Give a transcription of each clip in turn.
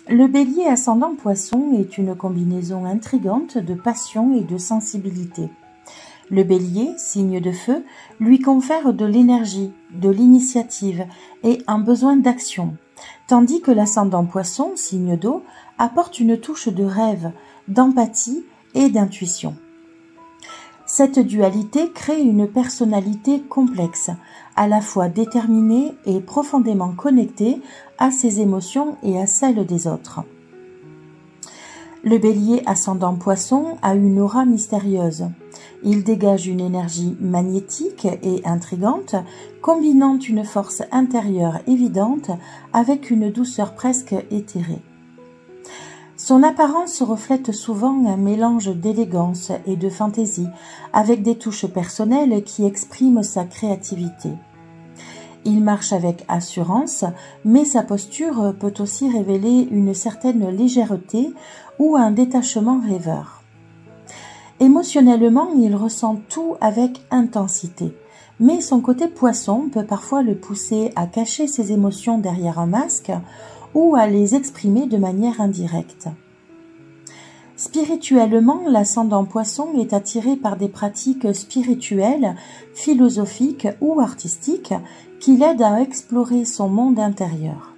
Le bélier ascendant poisson est une combinaison intrigante de passion et de sensibilité. Le bélier, signe de feu, lui confère de l'énergie, de l'initiative et un besoin d'action, tandis que l'ascendant poisson, signe d'eau, apporte une touche de rêve, d'empathie et d'intuition. Cette dualité crée une personnalité complexe, à la fois déterminée et profondément connectée à ses émotions et à celles des autres. Le bélier ascendant poisson a une aura mystérieuse. Il dégage une énergie magnétique et intrigante, combinant une force intérieure évidente avec une douceur presque éthérée. Son apparence reflète souvent un mélange d'élégance et de fantaisie, avec des touches personnelles qui expriment sa créativité. Il marche avec assurance, mais sa posture peut aussi révéler une certaine légèreté ou un détachement rêveur. Émotionnellement, il ressent tout avec intensité, mais son côté poisson peut parfois le pousser à cacher ses émotions derrière un masque ou à les exprimer de manière indirecte. Spirituellement, l'ascendant poisson est attiré par des pratiques spirituelles, philosophiques ou artistiques qui l'aident à explorer son monde intérieur.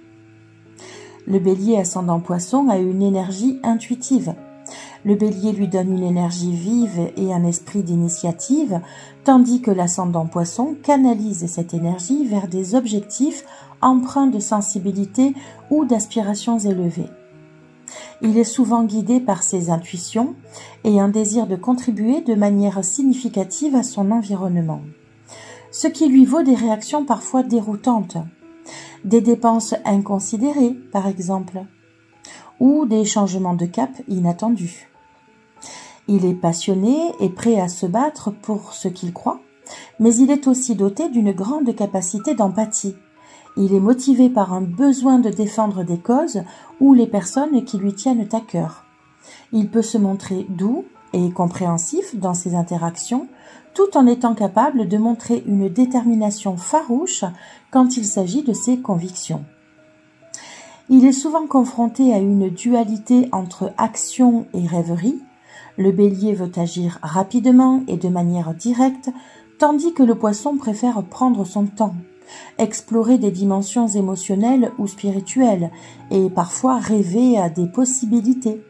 Le bélier ascendant poisson a une énergie intuitive. Le bélier lui donne une énergie vive et un esprit d'initiative, tandis que l'ascendant poisson canalise cette énergie vers des objectifs empreints de sensibilité ou d'aspirations élevées. Il est souvent guidé par ses intuitions et un désir de contribuer de manière significative à son environnement, ce qui lui vaut des réactions parfois déroutantes, des dépenses inconsidérées par exemple, ou des changements de cap inattendus. Il est passionné et prêt à se battre pour ce qu'il croit, mais il est aussi doté d'une grande capacité d'empathie. Il est motivé par un besoin de défendre des causes ou les personnes qui lui tiennent à cœur. Il peut se montrer doux et compréhensif dans ses interactions, tout en étant capable de montrer une détermination farouche quand il s'agit de ses convictions. Il est souvent confronté à une dualité entre action et rêverie. Le bélier veut agir rapidement et de manière directe, tandis que le poisson préfère prendre son temps, explorer des dimensions émotionnelles ou spirituelles et parfois rêver à des possibilités.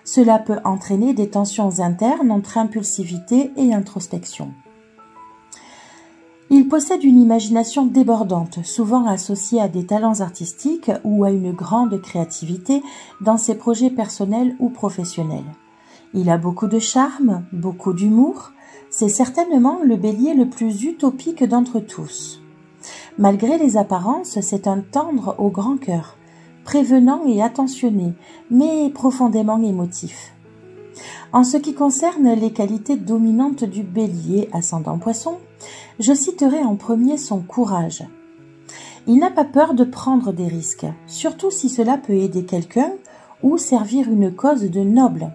Cela peut entraîner des tensions internes entre impulsivité et introspection. Il possède une imagination débordante, souvent associée à des talents artistiques ou à une grande créativité dans ses projets personnels ou professionnels. Il a beaucoup de charme, beaucoup d'humour. C'est certainement le bélier le plus utopique d'entre tous. Malgré les apparences, c'est un tendre au grand cœur, prévenant et attentionné, mais profondément émotif. En ce qui concerne les qualités dominantes du bélier ascendant poisson, je citerai en premier son courage. Il n'a pas peur de prendre des risques, surtout si cela peut aider quelqu'un ou servir une cause de noble.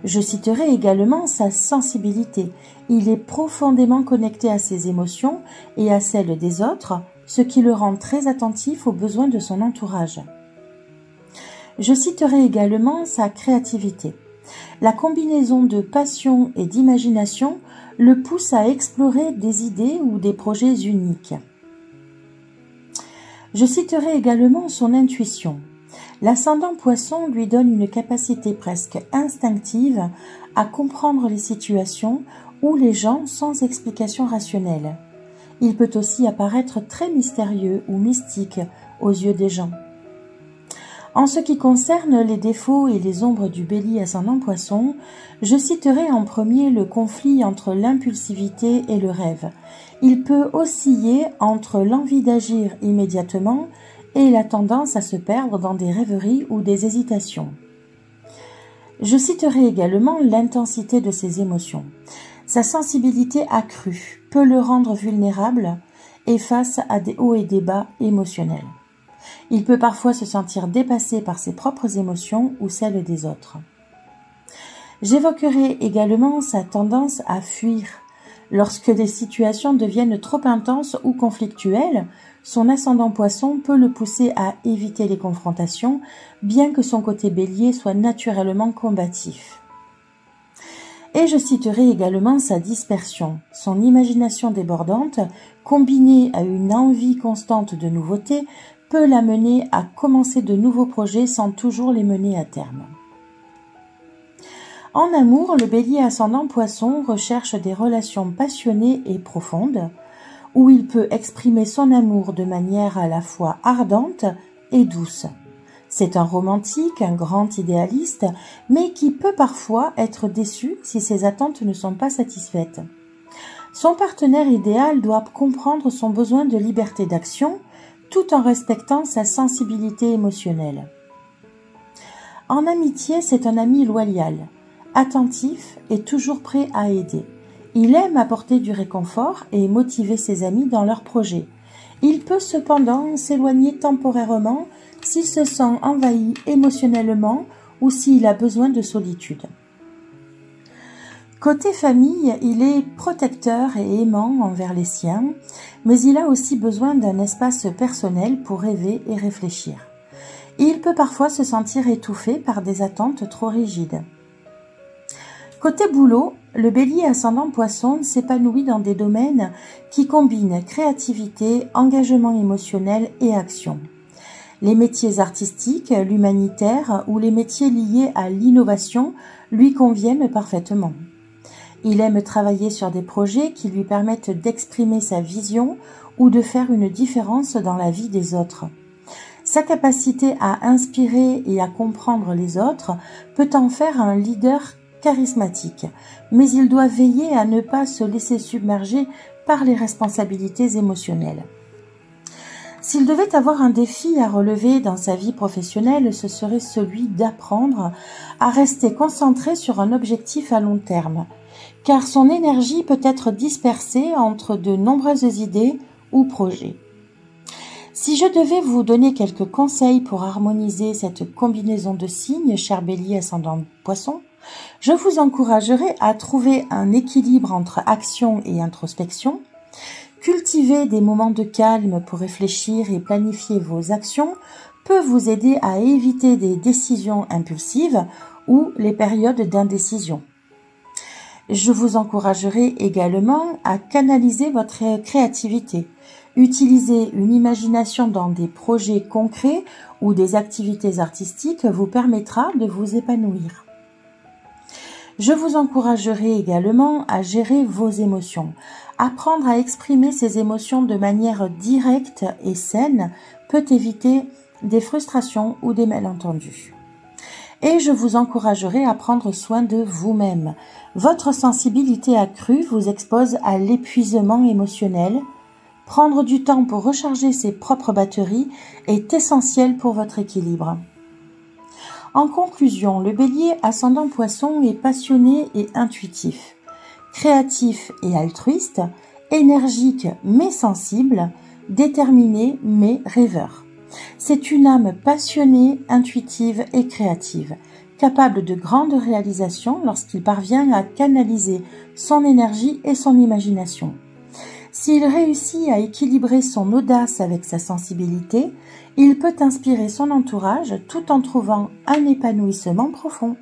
Je citerai également sa sensibilité. Il est profondément connecté à ses émotions et à celles des autres, ce qui le rend très attentif aux besoins de son entourage. Je citerai également sa créativité. La combinaison de passion et d'imagination le pousse à explorer des idées ou des projets uniques. Je citerai également son intuition. L'ascendant poisson lui donne une capacité presque instinctive à comprendre les situations ou les gens sans explication rationnelle. Il peut aussi apparaître très mystérieux ou mystique aux yeux des gens. En ce qui concerne les défauts et les ombres du bélier ascendant poisson, je citerai en premier le conflit entre l'impulsivité et le rêve. Il peut osciller entre l'envie d'agir immédiatement et la tendance à se perdre dans des rêveries ou des hésitations. Je citerai également l'intensité de ses émotions. Sa sensibilité accrue peut le rendre vulnérable et face à des hauts et des bas émotionnels. Il peut parfois se sentir dépassé par ses propres émotions ou celles des autres. J'évoquerai également sa tendance à fuir. Lorsque des situations deviennent trop intenses ou conflictuelles, son ascendant Poisson peut le pousser à éviter les confrontations, bien que son côté Bélier soit naturellement combatif. Et je citerai également sa dispersion. Son imagination débordante, combinée à une envie constante de nouveauté, peut l'amener à commencer de nouveaux projets sans toujours les mener à terme. En amour, le Bélier ascendant Poisson recherche des relations passionnées et profondes, où il peut exprimer son amour de manière à la fois ardente et douce. C'est un romantique, un grand idéaliste, mais qui peut parfois être déçu si ses attentes ne sont pas satisfaites. Son partenaire idéal doit comprendre son besoin de liberté d'action, tout en respectant sa sensibilité émotionnelle. En amitié, c'est un ami loyal, attentif et toujours prêt à aider. Il aime apporter du réconfort et motiver ses amis dans leurs projets. Il peut cependant s'éloigner temporairement s'il se sent envahi émotionnellement ou s'il a besoin de solitude. Côté famille, il est protecteur et aimant envers les siens, mais il a aussi besoin d'un espace personnel pour rêver et réfléchir. Il peut parfois se sentir étouffé par des attentes trop rigides. Côté boulot, le Bélier ascendant Poisson s'épanouit dans des domaines qui combinent créativité, engagement émotionnel et action. Les métiers artistiques, l'humanitaire ou les métiers liés à l'innovation lui conviennent parfaitement. Il aime travailler sur des projets qui lui permettent d'exprimer sa vision ou de faire une différence dans la vie des autres. Sa capacité à inspirer et à comprendre les autres peut en faire un leader charismatique, mais il doit veiller à ne pas se laisser submerger par les responsabilités émotionnelles. S'il devait avoir un défi à relever dans sa vie professionnelle, ce serait celui d'apprendre à rester concentré sur un objectif à long terme, car son énergie peut être dispersée entre de nombreuses idées ou projets. Si je devais vous donner quelques conseils pour harmoniser cette combinaison de signes, cher Bélier ascendant Poisson, je vous encouragerai à trouver un équilibre entre action et introspection. Cultiver des moments de calme pour réfléchir et planifier vos actions peut vous aider à éviter des décisions impulsives ou les périodes d'indécision. Je vous encouragerai également à canaliser votre créativité. Utiliser une imagination dans des projets concrets ou des activités artistiques vous permettra de vous épanouir. Je vous encouragerai également à gérer vos émotions. Apprendre à exprimer ces émotions de manière directe et saine peut éviter des frustrations ou des malentendus. Et je vous encouragerai à prendre soin de vous-même. Votre sensibilité accrue vous expose à l'épuisement émotionnel. Prendre du temps pour recharger ses propres batteries est essentiel pour votre équilibre. En conclusion, le Bélier ascendant Poisson est passionné et intuitif, créatif et altruiste, énergique mais sensible, déterminé mais rêveur. C'est une âme passionnée, intuitive et créative, capable de grandes réalisations lorsqu'il parvient à canaliser son énergie et son imagination. S'il réussit à équilibrer son audace avec sa sensibilité, il peut inspirer son entourage tout en trouvant un épanouissement profond.